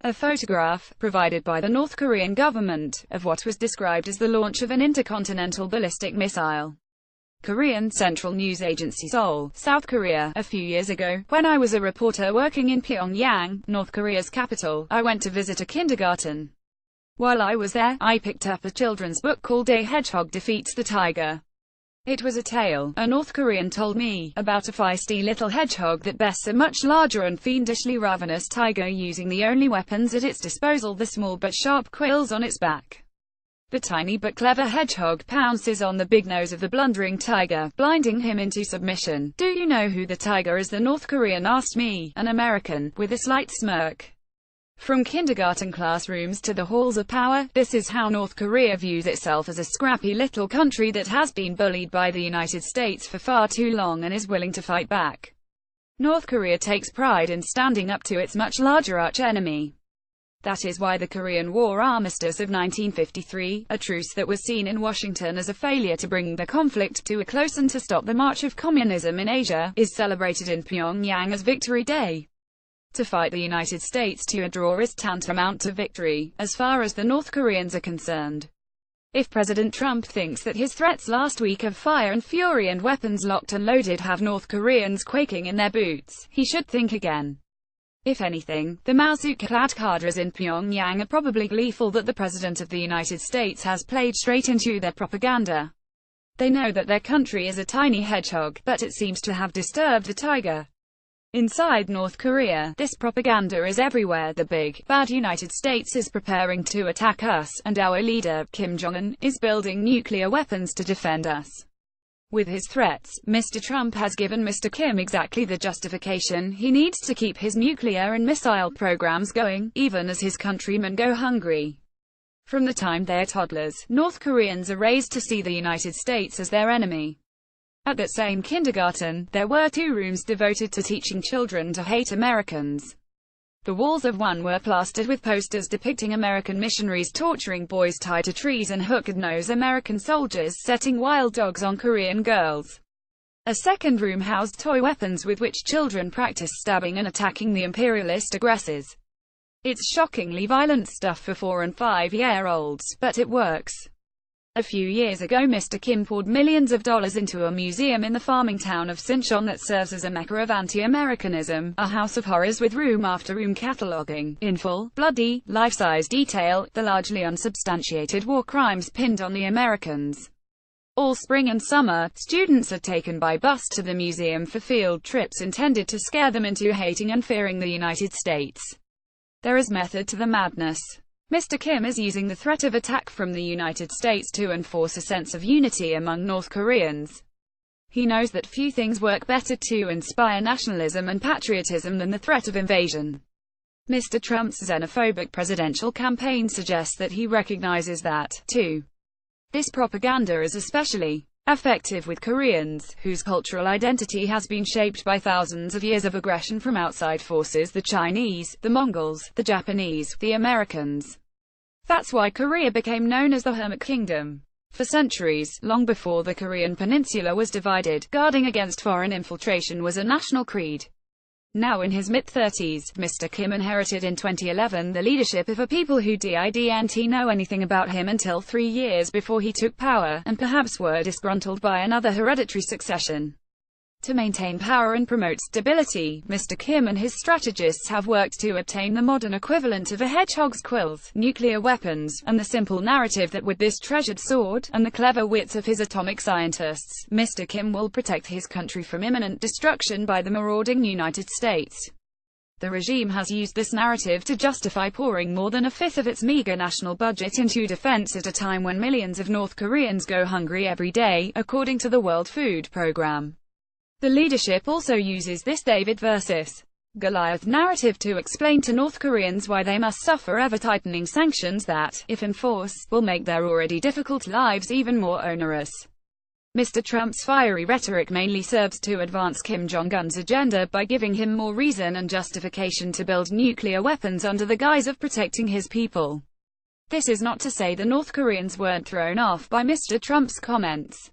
A photograph, provided by the North Korean government, of what was described as the launch of an intercontinental ballistic missile. Korean Central News Agency Seoul, South Korea. A few years ago, when I was a reporter working in Pyongyang, North Korea's capital, I went to visit a kindergarten. While I was there, I picked up a children's book called A Hedgehog Defeats the Tiger. It was a tale, a North Korean told me, about a feisty little hedgehog that bests a much larger and fiendishly ravenous tiger using the only weapons at its disposal, the small but sharp quills on its back. The tiny but clever hedgehog pounces on the big nose of the blundering tiger, blinding him into submission. "Do you know who the tiger is?" the North Korean asked me, an American, with a slight smirk. From kindergarten classrooms to the halls of power, this is how North Korea views itself, as a scrappy little country that has been bullied by the United States for far too long and is willing to fight back. North Korea takes pride in standing up to its much larger arch-enemy. That is why the Korean War Armistice of 1953, a truce that was seen in Washington as a failure to bring the conflict to a close and to stop the march of communism in Asia, is celebrated in Pyongyang as Victory Day. To fight the United States to a draw is tantamount to victory, as far as the North Koreans are concerned. If President Trump thinks that his threats last week of fire and fury and weapons locked and loaded have North Koreans quaking in their boots, he should think again. If anything, the Mao-clad cadres in Pyongyang are probably gleeful that the President of the United States has played straight into their propaganda. They know that their country is a tiny hedgehog, but it seems to have disturbed the tiger. Inside North Korea, this propaganda is everywhere. The big, bad United States is preparing to attack us, and our leader, Kim Jong-un, is building nuclear weapons to defend us. With his threats, Mr. Trump has given Mr. Kim exactly the justification he needs to keep his nuclear and missile programs going, even as his countrymen go hungry. From the time they are toddlers, North Koreans are raised to see the United States as their enemy. At that same kindergarten, there were 2 rooms devoted to teaching children to hate Americans. The walls of one were plastered with posters depicting American missionaries torturing boys tied to trees and hooked-nosed American soldiers setting wild dogs on Korean girls. A second room housed toy weapons with which children practiced stabbing and attacking the imperialist aggressors. It's shockingly violent stuff for 4- and 5-year-olds, but it works. A few years ago, Mr. Kim poured millions of dollars into a museum in the farming town of Sinchon that serves as a mecca of anti-Americanism, a house of horrors with room after room cataloging, in full, bloody, life-size detail, the largely unsubstantiated war crimes pinned on the Americans. All spring and summer, students are taken by bus to the museum for field trips intended to scare them into hating and fearing the United States. There is method to the madness. Mr. Kim is using the threat of attack from the United States to enforce a sense of unity among North Koreans. He knows that few things work better to inspire nationalism and patriotism than the threat of invasion. Mr. Trump's xenophobic presidential campaign suggests that he recognizes that, too. This propaganda is especially effective with Koreans, whose cultural identity has been shaped by thousands of years of aggression from outside forces: the Chinese, the Mongols, the Japanese, the Americans. That's why Korea became known as the Hermit Kingdom. For centuries, long before the Korean peninsula was divided, guarding against foreign infiltration was a national creed. Now in his mid-30s, Mr. Kim inherited in 2011 the leadership of a people who didn't know anything about him until 3 years before he took power, and perhaps were disgruntled by another hereditary succession. To maintain power and promote stability, Mr. Kim and his strategists have worked to obtain the modern equivalent of a hedgehog's quills, nuclear weapons, and the simple narrative that with this treasured sword, and the clever wits of his atomic scientists, Mr. Kim will protect his country from imminent destruction by the marauding United States. The regime has used this narrative to justify pouring more than a fifth of its meager national budget into defense at a time when millions of North Koreans go hungry every day, according to the World Food Programme. The leadership also uses this David versus Goliath narrative to explain to North Koreans why they must suffer ever-tightening sanctions that, if enforced, will make their already difficult lives even more onerous. Mr. Trump's fiery rhetoric mainly serves to advance Kim Jong-un's agenda by giving him more reason and justification to build nuclear weapons under the guise of protecting his people. This is not to say the North Koreans weren't thrown off by Mr. Trump's comments.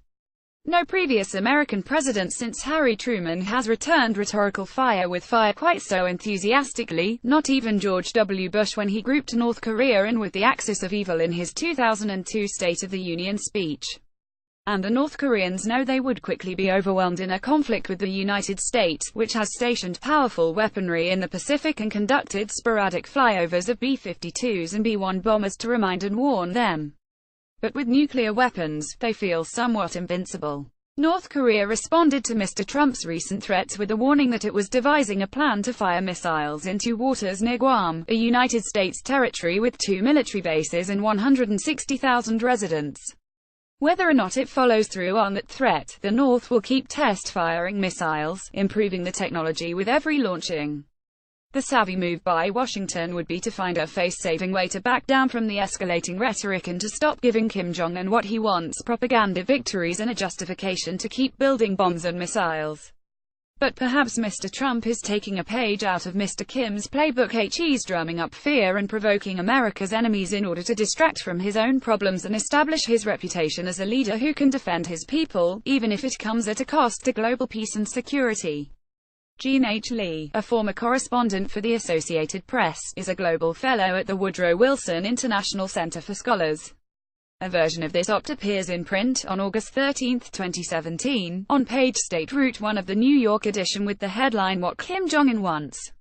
No previous American president since Harry Truman has returned rhetorical fire with fire quite so enthusiastically, not even George W. Bush when he grouped North Korea in with the axis of evil in his 2002 State of the Union speech. And the North Koreans know they would quickly be overwhelmed in a conflict with the United States, which has stationed powerful weaponry in the Pacific and conducted sporadic flyovers of B-52s and B-1 bombers to remind and warn them. But with nuclear weapons, they feel somewhat invincible. North Korea responded to Mr. Trump's recent threats with a warning that it was devising a plan to fire missiles into waters near Guam, a United States territory with 2 military bases and 160,000 residents. Whether or not it follows through on that threat, the North will keep test-firing missiles, improving the technology with every launching. The savvy move by Washington would be to find a face-saving way to back down from the escalating rhetoric and to stop giving Kim Jong-un what he wants: propaganda victories and a justification to keep building bombs and missiles. But perhaps Mr. Trump is taking a page out of Mr. Kim's playbook. He's drumming up fear and provoking America's enemies in order to distract from his own problems and establish his reputation as a leader who can defend his people, even if it comes at a cost to global peace and security. Jean H. Lee, a former correspondent for the Associated Press, is a Global Fellow at the Woodrow Wilson International Center for Scholars. A version of this op appears in print on August 13, 2017, on page State Route 1 of the New York edition with the headline "What Kim Jong-un Wants."